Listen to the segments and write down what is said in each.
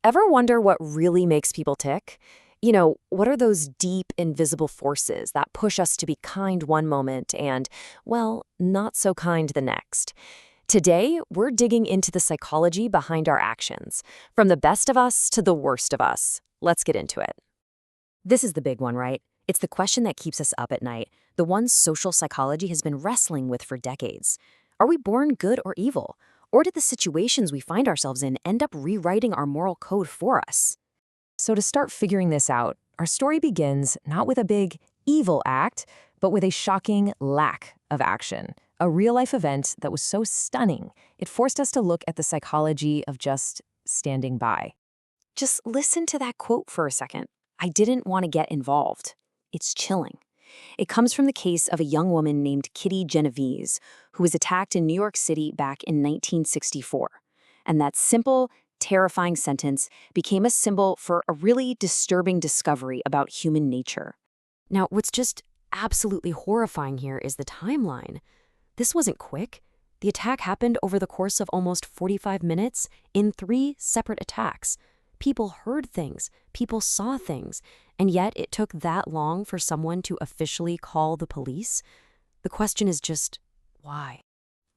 Ever wonder what really makes people tick? What are those deep, invisible forces that push us to be kind one moment and, well, not so kind the next? Today, we're digging into the psychology behind our actions, from the best of us to the worst of us. Let's get into it. This is the big one, right? It's the question that keeps us up at night, the one social psychology has been wrestling with for decades. Are we born good or evil? Or did the situations we find ourselves in end up rewriting our moral code for us? So to start figuring this out, our story begins not with a big evil act, but with a shocking lack of action. A real-life event that was so stunning, it forced us to look at the psychology of just standing by. Just listen to that quote for a second. I didn't want to get involved. It's chilling. It comes from the case of a young woman named Kitty Genovese, who was attacked in New York City back in 1964. And that simple, terrifying sentence became a symbol for a really disturbing discovery about human nature. Now, what's just absolutely horrifying here is the timeline. This wasn't quick. The attack happened over the course of almost 45 minutes in 3 separate attacks. People heard things, people saw things, and yet it took that long for someone to officially call the police? The question is just, why?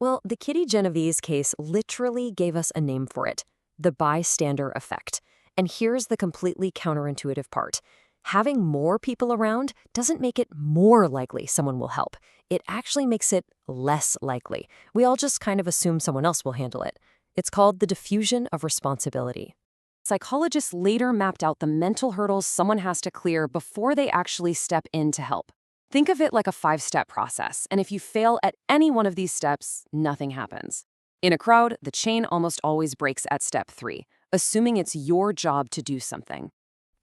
Well, the Kitty Genovese case literally gave us a name for it, the bystander effect. And here's the completely counterintuitive part. Having more people around doesn't make it more likely someone will help. It actually makes it less likely. We all just kind of assume someone else will handle it. It's called the diffusion of responsibility. Psychologists later mapped out the mental hurdles someone has to clear before they actually step in to help. Think of it like a 5-step process, and if you fail at any one of these steps, nothing happens. In a crowd, the chain almost always breaks at step 3, assuming it's your job to do something.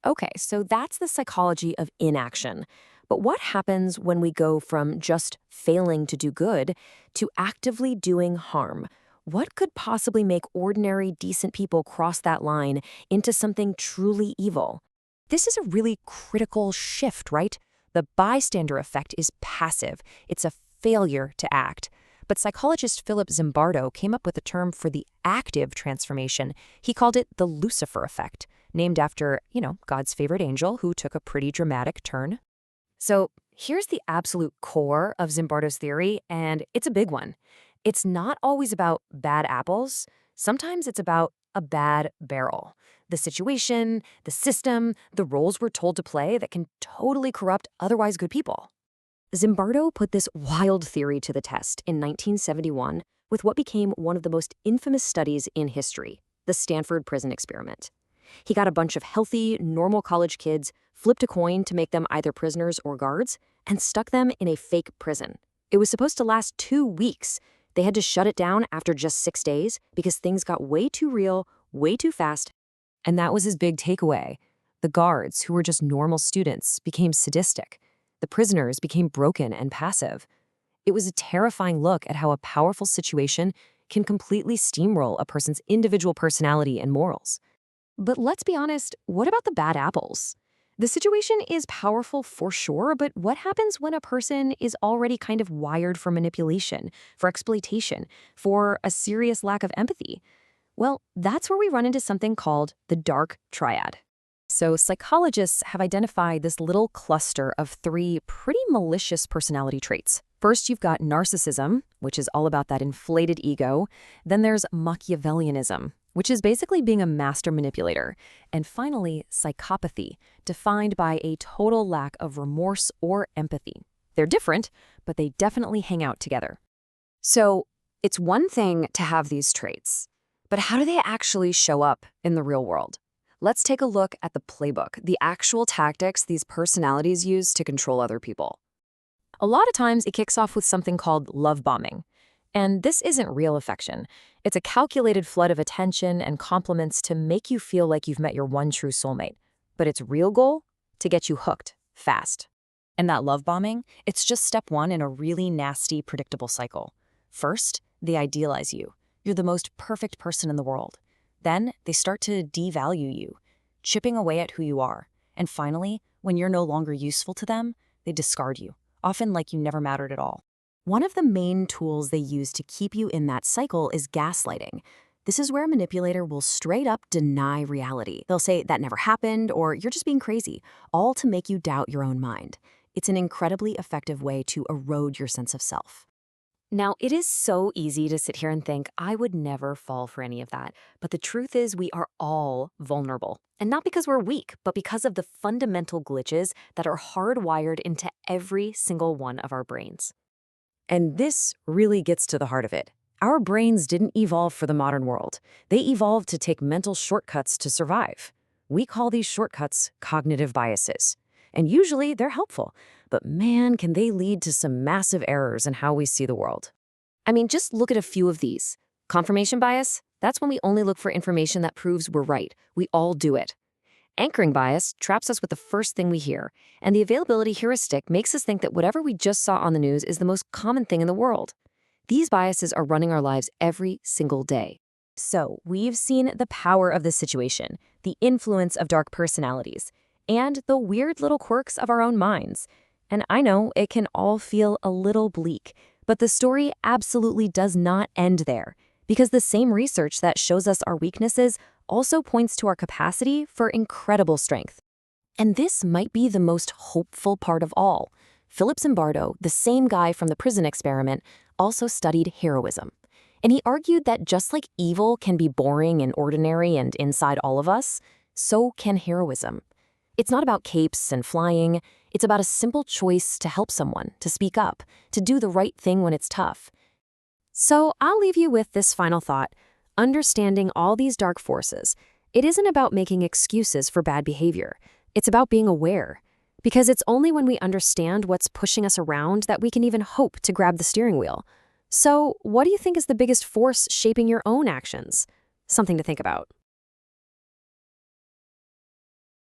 Okay, so that's the psychology of inaction. But what happens when we go from just failing to do good to actively doing harm? What could possibly make ordinary, decent people cross that line into something truly evil? This is a really critical shift, right? The bystander effect is passive. It's a failure to act. But psychologist Philip Zimbardo came up with a term for the active transformation. He called it the Lucifer effect, named after, God's favorite angel who took a pretty dramatic turn. So here's the absolute core of Zimbardo's theory, and it's a big one. It's not always about bad apples. Sometimes it's about a bad barrel. The situation, the system, the roles we're told to play that can totally corrupt otherwise good people. Zimbardo put this wild theory to the test in 1971 with what became one of the most infamous studies in history, the Stanford prison experiment. He got a bunch of healthy, normal college kids, flipped a coin to make them either prisoners or guards, and stuck them in a fake prison. It was supposed to last 2 weeks. They had to shut it down after just 6 days because things got way too real, way too fast. And that was his big takeaway. The guards, who were just normal students, became sadistic. The prisoners became broken and passive. It was a terrifying look at how a powerful situation can completely steamroll a person's individual personality and morals. But let's be honest, what about the bad apples? The situation is powerful for sure, but what happens when a person is already kind of wired for manipulation, for exploitation, for a serious lack of empathy? Well, that's where we run into something called the dark triad. So psychologists have identified this little cluster of 3 pretty malicious personality traits. First, you've got narcissism, which is all about that inflated ego. Then there's Machiavellianism, which is basically being a master manipulator. And finally, psychopathy, defined by a total lack of remorse or empathy. They're different, but they definitely hang out together. So it's one thing to have these traits, but how do they actually show up in the real world? Let's take a look at the playbook, the actual tactics these personalities use to control other people. A lot of times it kicks off with something called love bombing. And this isn't real affection. It's a calculated flood of attention and compliments to make you feel like you've met your one true soulmate. But its real goal? To get you hooked, fast. And that love bombing, it's just step 1 in a really nasty, predictable cycle. First, they idealize you. You're the most perfect person in the world. Then they start to devalue you, chipping away at who you are. And finally, when you're no longer useful to them, they discard you, often like you never mattered at all. One of the main tools they use to keep you in that cycle is gaslighting. This is where a manipulator will straight up deny reality. They'll say that never happened or you're just being crazy, all to make you doubt your own mind. It's an incredibly effective way to erode your sense of self. Now, it is so easy to sit here and think, I would never fall for any of that. But the truth is, we are all vulnerable. And not because we're weak, but because of the fundamental glitches that are hardwired into every single one of our brains. And this really gets to the heart of it. Our brains didn't evolve for the modern world. They evolved to take mental shortcuts to survive. We call these shortcuts cognitive biases. And usually they're helpful, but man, can they lead to some massive errors in how we see the world. I mean, just look at a few of these. Confirmation bias, that's when we only look for information that proves we're right. We all do it. Anchoring bias traps us with the first thing we hear, and the availability heuristic makes us think that whatever we just saw on the news is the most common thing in the world. These biases are running our lives every single day. So, we've seen the power of this situation, the influence of dark personalities, and the weird little quirks of our own minds. And I know it can all feel a little bleak, but the story absolutely does not end there, because the same research that shows us our weaknesses also points to our capacity for incredible strength. And this might be the most hopeful part of all. Philip Zimbardo, the same guy from the prison experiment, also studied heroism. And he argued that just like evil can be boring and ordinary and inside all of us, so can heroism. It's not about capes and flying. It's about a simple choice to help someone, to speak up, to do the right thing when it's tough. So I'll leave you with this final thought. Understanding all these dark forces, it isn't about making excuses for bad behavior. It's about being aware. Because it's only when we understand what's pushing us around that we can even hope to grab the steering wheel. So what do you think is the biggest force shaping your own actions? Something to think about.